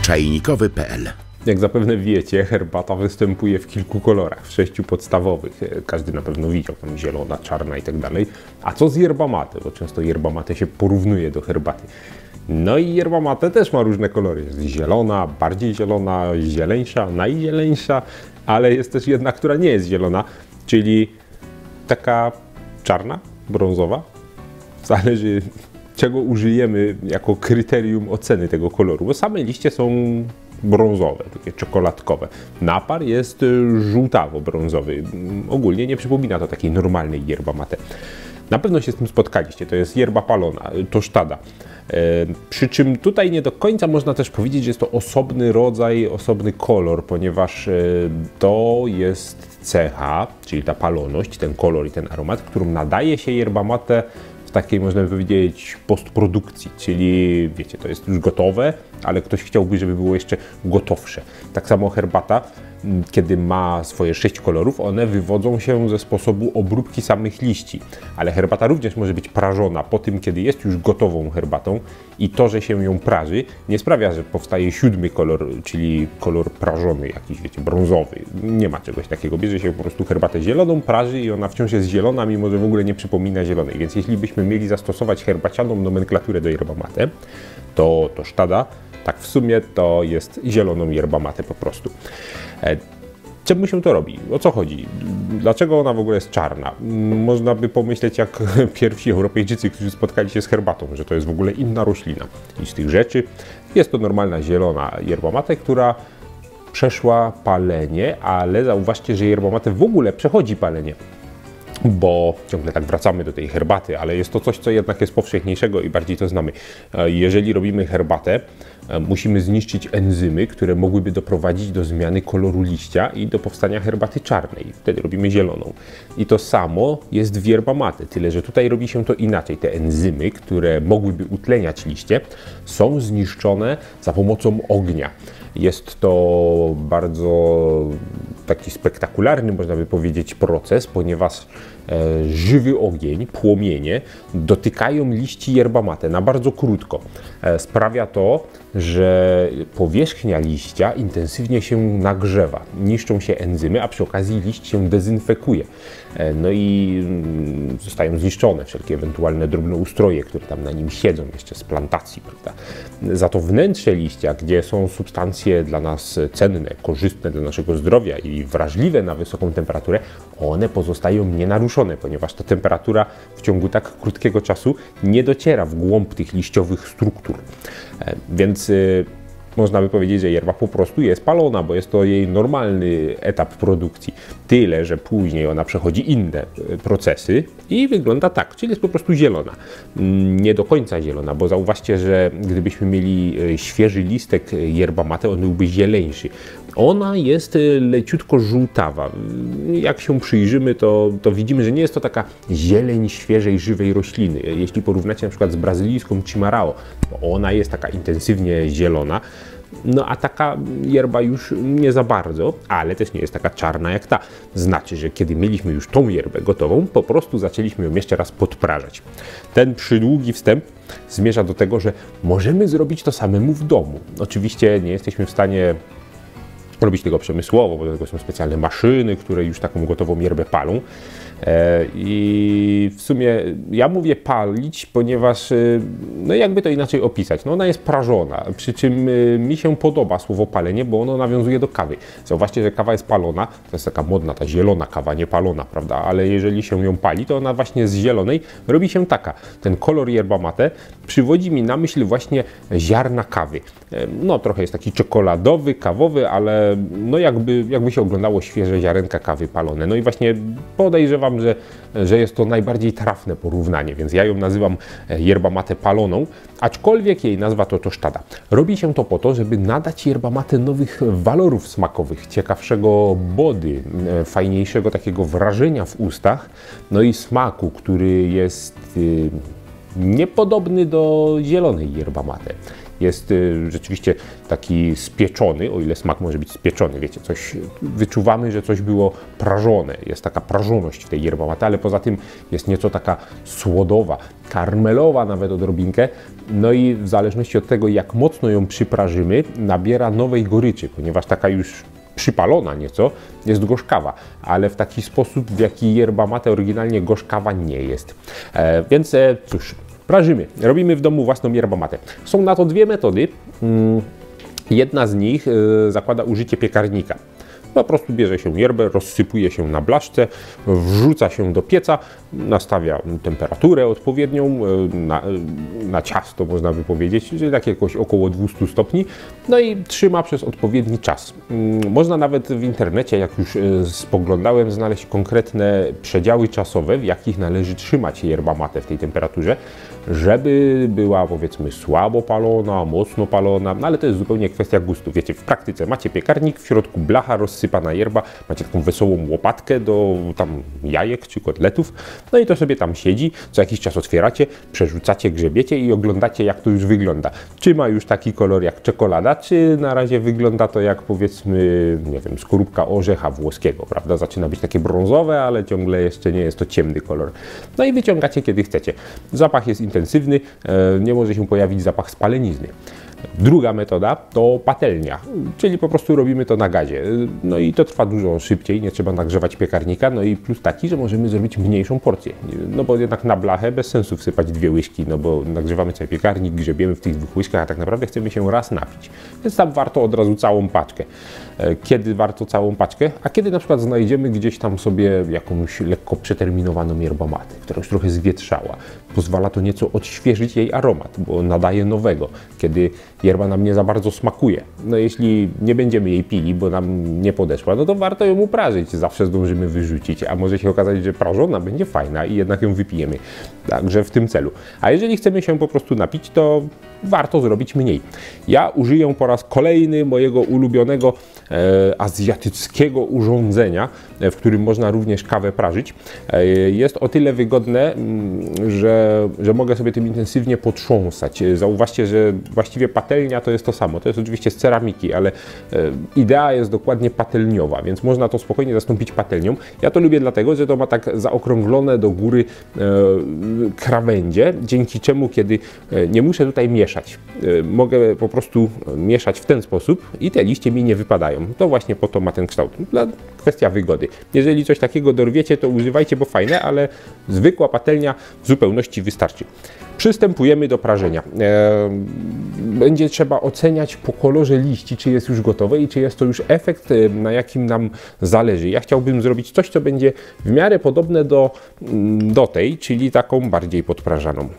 czajnikowy.pl. Jak zapewne wiecie, herbata występuje w kilku kolorach, w 6 podstawowych. Każdy na pewno widział, tam zielona, czarna i tak dalej. A co z yerba mate? Bo często yerba mate się porównuje do herbaty. No i yerba mate też ma różne kolory. Jest zielona, bardziej zielona, zieleńsza, najzieleńsza, ale jest też jedna, która nie jest zielona, czyli taka czarna, brązowa. Zależy, czego użyjemy jako kryterium oceny tego koloru, bo same liście są brązowe, takie czekoladkowe. Napar jest żółtawo-brązowy. Ogólnie nie przypomina to takiej normalnej yerba mate. Na pewno się z tym spotkaliście. To jest yerba palona, tosztada. Przy czym tutaj nie do końca można też powiedzieć, że jest to osobny rodzaj, osobny kolor, ponieważ to jest cecha, czyli ta paloność, ten kolor i ten aromat, którą nadaje się yerba mate w takiej, można by powiedzieć, postprodukcji, czyli wiecie, to jest już gotowe, ale ktoś chciałby, żeby było jeszcze gotowsze. Tak samo herbata, kiedy ma swoje 6 kolorów, one wywodzą się ze sposobu obróbki samych liści, ale herbata również może być prażona po tym, kiedy jest już gotową herbatą i to, że się ją praży, nie sprawia, że powstaje 7 kolor, czyli kolor prażony jakiś, wiecie, brązowy. Nie ma czegoś takiego. Bierze się po prostu herbatę zieloną, praży i ona wciąż jest zielona, mimo że w ogóle nie przypomina zielonej. Więc jeśli byśmy mieli zastosować herbacianą nomenklaturę do yerba mate, to tosztada, tak w sumie to jest zieloną yerba mate po prostu. Czemu się to robi? O co chodzi? Dlaczego ona w ogóle jest czarna? Można by pomyśleć jak pierwsi Europejczycy, którzy spotkali się z herbatą, że to jest w ogóle inna roślina. I z tych rzeczy jest to normalna zielona yerba mate, która przeszła palenie, ale zauważcie, że yerba mate w ogóle przechodzi palenie. Bo ciągle tak wracamy do tej herbaty, ale jest to coś, co jednak jest powszechniejszego i bardziej to znamy. Jeżeli robimy herbatę, musimy zniszczyć enzymy, które mogłyby doprowadzić do zmiany koloru liścia i do powstania herbaty czarnej. Wtedy robimy zieloną. I to samo jest w yerba mate, tyle że tutaj robi się to inaczej. Te enzymy, które mogłyby utleniać liście, są zniszczone za pomocą ognia. Jest to bardzo taki spektakularny, można by powiedzieć, proces, ponieważ żywy ogień, płomienie dotykają liści yerba mate na bardzo krótko. Sprawia to, że powierzchnia liścia intensywnie się nagrzewa, niszczą się enzymy, a przy okazji liść się dezynfekuje. No i zostają zniszczone wszelkie ewentualne drobnoustroje, które tam na nim siedzą jeszcze z plantacji, prawda? Za to wnętrze liścia, gdzie są substancje dla nas cenne, korzystne dla naszego zdrowia i wrażliwe na wysoką temperaturę, one pozostają nienaruszone, ponieważ ta temperatura w ciągu tak krótkiego czasu nie dociera w głąb tych liściowych struktur. Więc można by powiedzieć, że yerba po prostu jest palona, bo jest to jej normalny etap produkcji. Tyle, że później ona przechodzi inne procesy i wygląda tak, czyli jest po prostu zielona. Nie do końca zielona, bo zauważcie, że gdybyśmy mieli świeży listek yerba mate, on byłby zieleńszy. Ona jest leciutko żółtawa. Jak się przyjrzymy, to widzimy, że nie jest to taka zieleń świeżej, żywej rośliny. Jeśli porównacie na przykład z brazylijską Chimarrão, to ona jest taka intensywnie zielona. No a taka yerba już nie za bardzo, ale też nie jest taka czarna jak ta. Znaczy, że kiedy mieliśmy już tą yerbę gotową, po prostu zaczęliśmy ją jeszcze raz podprażać. Ten przydługi wstęp zmierza do tego, że możemy zrobić to samemu w domu. Oczywiście nie jesteśmy w stanie robić tego przemysłowo, bo do tego są specjalne maszyny, które już taką gotową yerbę palą. I w sumie ja mówię palić, ponieważ no jakby to inaczej opisać, no ona jest prażona, przy czym mi się podoba słowo palenie, bo ono nawiązuje do kawy. Zauważcie, że kawa jest palona, to jest taka modna, ta zielona kawa, nie palona, prawda, ale jeżeli się ją pali, to ona właśnie z zielonej robi się taka. Ten kolor yerba mate przywodzi mi na myśl właśnie ziarna kawy. No trochę jest taki czekoladowy, kawowy, ale no jakby się oglądało świeże ziarenka kawy palone. No i właśnie podejrzewam, że jest to najbardziej trafne porównanie, więc ja ją nazywam yerba mate paloną, aczkolwiek jej nazwa to tosztada. Robi się to po to, żeby nadać yerba mate nowych walorów smakowych, ciekawszego body, fajniejszego takiego wrażenia w ustach, no i smaku, który jest niepodobny do zielonej yerba mate. jest rzeczywiście taki spieczony, o ile smak może być spieczony, wiecie, coś wyczuwamy, że coś było prażone, jest taka prażoność w tej yerba mate, ale poza tym jest nieco taka słodowa, karmelowa nawet odrobinkę, no i w zależności od tego, jak mocno ją przyprażymy, nabiera nowej goryczy, ponieważ taka już przypalona nieco, jest gorzkawa, ale w taki sposób, w jaki yerba mate oryginalnie gorzkawa nie jest. Więc cóż, prażymy. Robimy w domu własną yerba mate. Są na to dwie metody. Jedna z nich zakłada użycie piekarnika. Po prostu bierze się yerbę, rozsypuje się na blaszce, wrzuca się do pieca, nastawia temperaturę odpowiednią, na ciasto można by powiedzieć, czyli tak jakoś około 200 stopni, no i trzyma przez odpowiedni czas. Można nawet w internecie, jak już spoglądałem, znaleźć konkretne przedziały czasowe, w jakich należy trzymać yerba mate w tej temperaturze, żeby była, powiedzmy, słabo palona, mocno palona, no ale to jest zupełnie kwestia gustu. Wiecie, w praktyce macie piekarnik, w środku blacha, rozsypana yerba, macie taką wesołą łopatkę do tam jajek czy kotletów, no i to sobie tam siedzi, co jakiś czas otwieracie, przerzucacie, grzebiecie i oglądacie, jak to już wygląda. Czy ma już taki kolor jak czekolada, czy na razie wygląda to jak, powiedzmy, nie wiem, skorupka orzecha włoskiego, prawda? Zaczyna być takie brązowe, ale ciągle jeszcze nie jest to ciemny kolor. No i wyciągacie, kiedy chcecie. Zapach jest intensywny, nie może się pojawić zapach spalenizny. Druga metoda to patelnia, czyli po prostu robimy to na gazie. No i to trwa dużo szybciej, nie trzeba nagrzewać piekarnika, no i plus taki, że możemy zrobić mniejszą porcję. No bo jednak na blachę bez sensu wsypać 2 łyżki, no bo nagrzewamy sobie piekarnik, grzebiemy w tych 2 łyżkach, a tak naprawdę chcemy się raz napić. Więc tam warto od razu całą paczkę. Kiedy warto całą paczkę? A kiedy na przykład znajdziemy gdzieś tam sobie jakąś lekko przeterminowaną yerba mate, która już trochę zwietrzała. Pozwala to nieco odświeżyć jej aromat, bo nadaje nowego, kiedy yerba nam nie za bardzo smakuje. No jeśli nie będziemy jej pili, bo nam nie podeszła, no to warto ją uprażyć, zawsze zdążymy wyrzucić, a może się okazać, że prażona będzie fajna i jednak ją wypijemy. Także w tym celu. A jeżeli chcemy się po prostu napić, to warto zrobić mniej. Ja użyję po raz kolejny mojego ulubionego azjatyckiego urządzenia, w którym można również kawę prażyć. Jest o tyle wygodne, że mogę sobie tym intensywnie potrząsać. Zauważcie, że właściwie patelnia to jest to samo. To jest oczywiście z ceramiki, ale idea jest dokładnie patelniowa, więc można to spokojnie zastąpić patelnią. Ja to lubię dlatego, że to ma tak zaokrąglone do góry krawędzie, dzięki czemu, kiedy nie muszę tutaj mieszać, mogę po prostu mieszać w ten sposób i te liście mi nie wypadają. To właśnie po to ma ten kształt. Kwestia wygody. Jeżeli coś takiego dorwiecie, to używajcie, bo fajne, ale zwykła patelnia w zupełności wystarczy. Przystępujemy do prażenia. Będzie trzeba oceniać po kolorze liści, czy jest już gotowe i czy jest to już efekt, na jakim nam zależy. Ja chciałbym zrobić coś, co będzie w miarę podobne do tej, czyli taką bardziej podprażaną.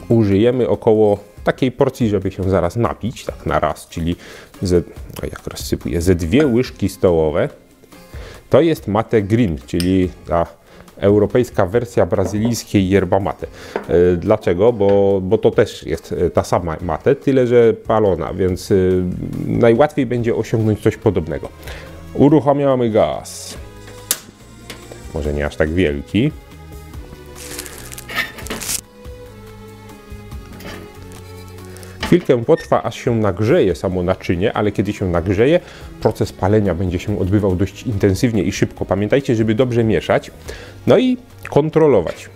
Użyjemy około takiej porcji, żeby się zaraz napić, tak na raz, czyli jak rozsypuję, ze 2 łyżki stołowe. To jest mate green, czyli ta europejska wersja brazylijskiej yerba mate. Dlaczego? Bo to też jest ta sama mate, tyle że palona, więc najłatwiej będzie osiągnąć coś podobnego. Uruchamiamy gaz. Może nie aż tak wielki. Chwilkę potrwa, aż się nagrzeje samo naczynie, ale kiedy się nagrzeje, proces palenia będzie się odbywał dość intensywnie i szybko. Pamiętajcie, żeby dobrze mieszać, no i kontrolować.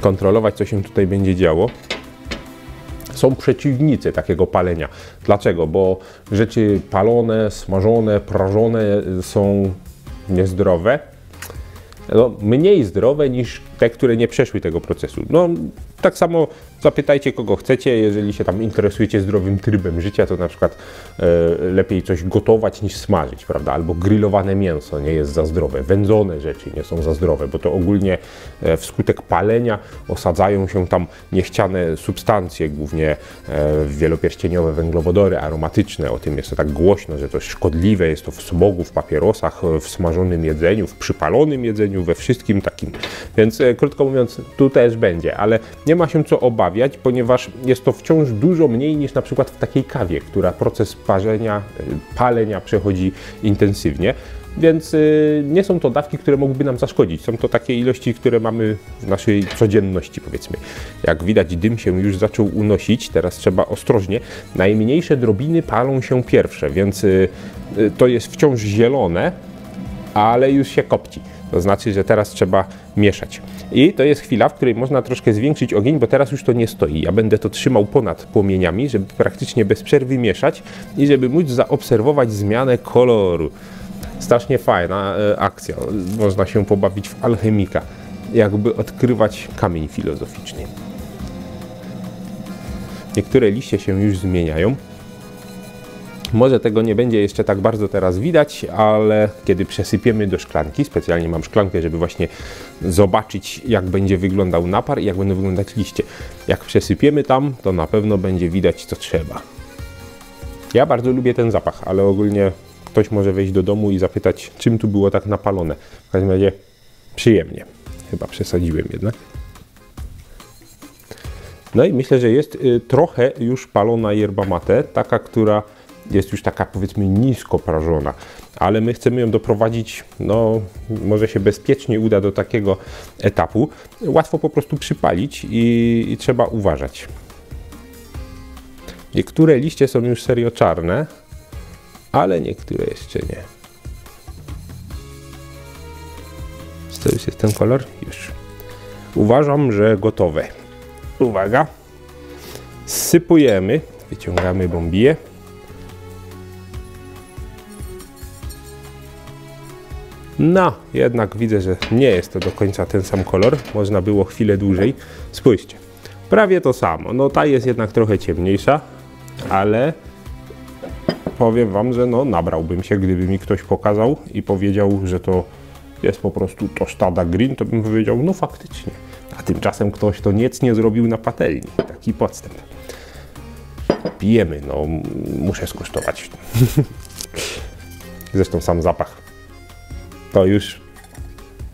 Kontrolować, co się tutaj będzie działo. Są przeciwnicy takiego palenia. Dlaczego? Bo rzeczy palone, smażone, prażone są niezdrowe. No, mniej zdrowe niż te, które nie przeszły tego procesu. No, tak samo zapytajcie, kogo chcecie. Jeżeli się tam interesujecie zdrowym trybem życia, to na przykład lepiej coś gotować niż smażyć, prawda? Albo grillowane mięso nie jest za zdrowe. Wędzone rzeczy nie są za zdrowe, bo to ogólnie wskutek palenia osadzają się tam niechciane substancje, głównie wielopierścieniowe węglowodory aromatyczne. O tym jest to tak głośno, że to jest szkodliwe. Jest to w smogu, w papierosach, w smażonym jedzeniu, w przypalonym jedzeniu, we wszystkim takim. Więc krótko mówiąc, tu też będzie, ale nie ma się co obawiać, ponieważ jest to wciąż dużo mniej niż na przykład w takiej kawie, która proces palenia przechodzi intensywnie. więc nie są to dawki, które mogłyby nam zaszkodzić. Są to takie ilości, które mamy w naszej codzienności, powiedzmy. Jak widać, dym się już zaczął unosić, teraz trzeba ostrożnie. Najmniejsze drobiny palą się pierwsze, więc to jest wciąż zielone, ale już się kopci. To znaczy, że teraz trzeba mieszać. I to jest chwila, w której można troszkę zwiększyć ogień, bo teraz już to nie stoi. Ja będę to trzymał ponad płomieniami, żeby praktycznie bez przerwy mieszać i żeby móc zaobserwować zmianę koloru. Strasznie fajna akcja. Można się pobawić w alchemika. Jakby odkrywać kamień filozoficzny. Niektóre liście się już zmieniają. Może tego nie będzie jeszcze tak bardzo teraz widać, ale kiedy przesypiemy do szklanki, specjalnie mam szklankę, żeby właśnie zobaczyć, jak będzie wyglądał napar i jak będą wyglądać liście. Jak przesypiemy tam, to na pewno będzie widać, co trzeba. Ja bardzo lubię ten zapach, ale ogólnie ktoś może wejść do domu i zapytać, czym tu było tak napalone. W każdym razie przyjemnie. Chyba przesadziłem jednak. No i myślę, że jest trochę już palona yerba mate, taka, która jest już taka, powiedzmy, nisko prażona, ale my chcemy ją doprowadzić, no może się bezpiecznie uda do takiego etapu. Łatwo po prostu przypalić i trzeba uważać. Niektóre liście są już serio czarne, ale niektóre jeszcze nie. Czy to już jest ten kolor? Już. Uważam, że gotowe. Uwaga. Sypujemy, wyciągamy bombiję. No, jednak widzę, że nie jest to do końca ten sam kolor. Można było chwilę dłużej. Spójrzcie, prawie to samo. No ta jest jednak trochę ciemniejsza, ale powiem wam, że no nabrałbym się, gdyby mi ktoś pokazał i powiedział, że to jest po prostu Tostada Green, to bym powiedział, no faktycznie. A tymczasem ktoś to nic nie zrobił na patelni. Taki podstęp. Pijemy, no muszę skosztować. Zresztą sam zapach.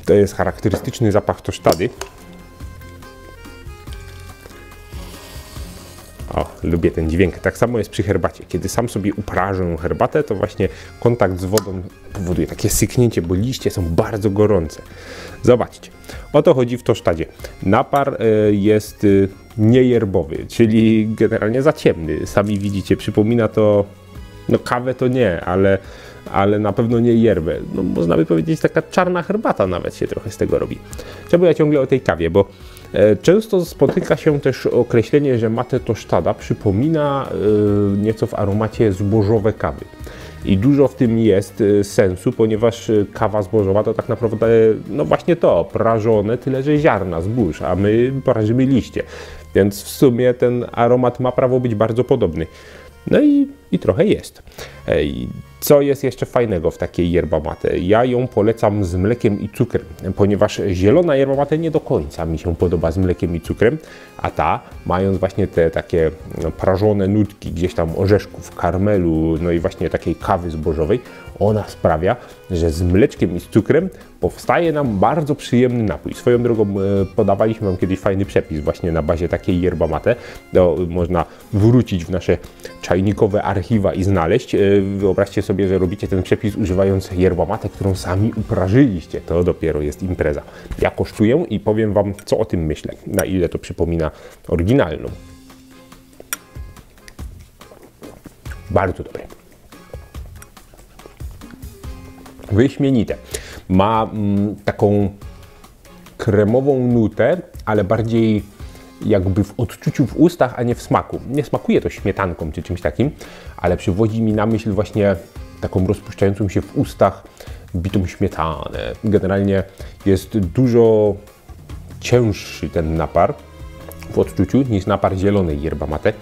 To jest charakterystyczny zapach tosztady. O, lubię ten dźwięk. Tak samo jest przy herbacie. Kiedy sam sobie uprażę herbatę, to właśnie kontakt z wodą powoduje takie syknięcie, bo liście są bardzo gorące. Zobaczcie, o to chodzi w tosztadzie. Napar jest niejerbowy, czyli generalnie za ciemny. Sami widzicie, przypomina to, no kawę to nie, ale na pewno nie yerbę. No, można by powiedzieć, taka czarna herbata nawet się trochę z tego robi. Czemu ja ciągle o tej kawie, bo często spotyka się też określenie, że mate tosztada przypomina nieco w aromacie zbożowe kawy. I dużo w tym jest sensu, ponieważ kawa zbożowa to tak naprawdę, no właśnie to, prażone, tyle że ziarna, zbóż, a my prażymy liście. Więc w sumie ten aromat ma prawo być bardzo podobny. No i trochę jest. Co jest jeszcze fajnego w takiej yerba mate? Ja ją polecam z mlekiem i cukrem, ponieważ zielona yerba mate nie do końca mi się podoba z mlekiem i cukrem, a ta, mając właśnie te takie prażone nutki, gdzieś tam orzeszków, karmelu, no i właśnie takiej kawy zbożowej, ona sprawia, że z mleczkiem i z cukrem powstaje nam bardzo przyjemny napój. Swoją drogą podawaliśmy wam kiedyś fajny przepis właśnie na bazie takiej yerba mate. Można wrócić w nasze czajnikowe archiwa i znaleźć. Wyobraźcie sobie, że robicie ten przepis używając yerba mate, którą sami uprażyliście. To dopiero jest impreza. Ja kosztuję i powiem wam, co o tym myślę. Na ile to przypomina oryginalną. Bardzo dobre. Wyśmienite. Ma taką kremową nutę, ale bardziej jakby w odczuciu w ustach, a nie w smaku. Nie smakuje to śmietanką czy czymś takim, ale przywodzi mi na myśl właśnie taką rozpuszczającą się w ustach bitą śmietanę. Generalnie jest dużo cięższy ten napar w odczuciu niż napar zielonej yerba mate.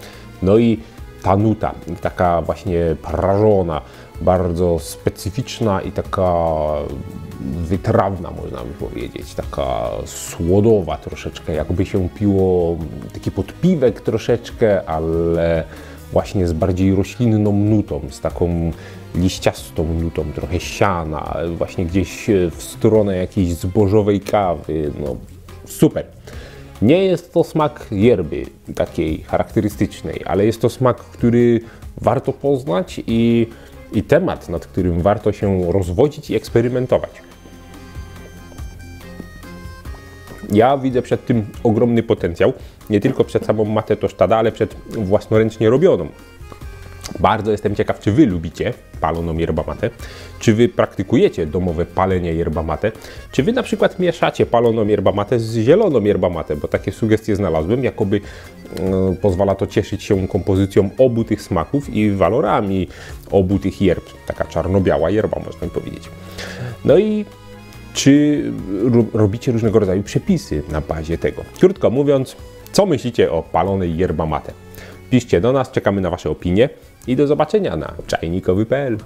No i ta nuta, taka właśnie prażona, bardzo specyficzna i taka wytrawna, można by powiedzieć, taka słodowa troszeczkę, jakby się piło taki podpiwek troszeczkę, ale właśnie z bardziej roślinną nutą, z taką liściastą nutą, trochę siana, właśnie gdzieś w stronę jakiejś zbożowej kawy, no super. Nie jest to smak yerby takiej charakterystycznej, ale jest to smak, który warto poznać i i temat, nad którym warto się rozwodzić i eksperymentować. Ja widzę przed tym ogromny potencjał, nie tylko przed samą matę tosztada, ale przed własnoręcznie robioną. Bardzo jestem ciekaw, czy Wy lubicie paloną yerba mate, czy Wy praktykujecie domowe palenie yerba mate, czy Wy na przykład mieszacie paloną yerba mate z zieloną yerba mate, bo takie sugestie znalazłem, jakoby pozwala to cieszyć się kompozycją obu tych smaków i walorami obu tych yerb. Taka czarno-biała yerba, można powiedzieć. No i czy robicie różnego rodzaju przepisy na bazie tego? Krótko mówiąc, co myślicie o palonej yerba mate? Piszcie do nas, czekamy na Wasze opinie i do zobaczenia na czajnikowy.pl.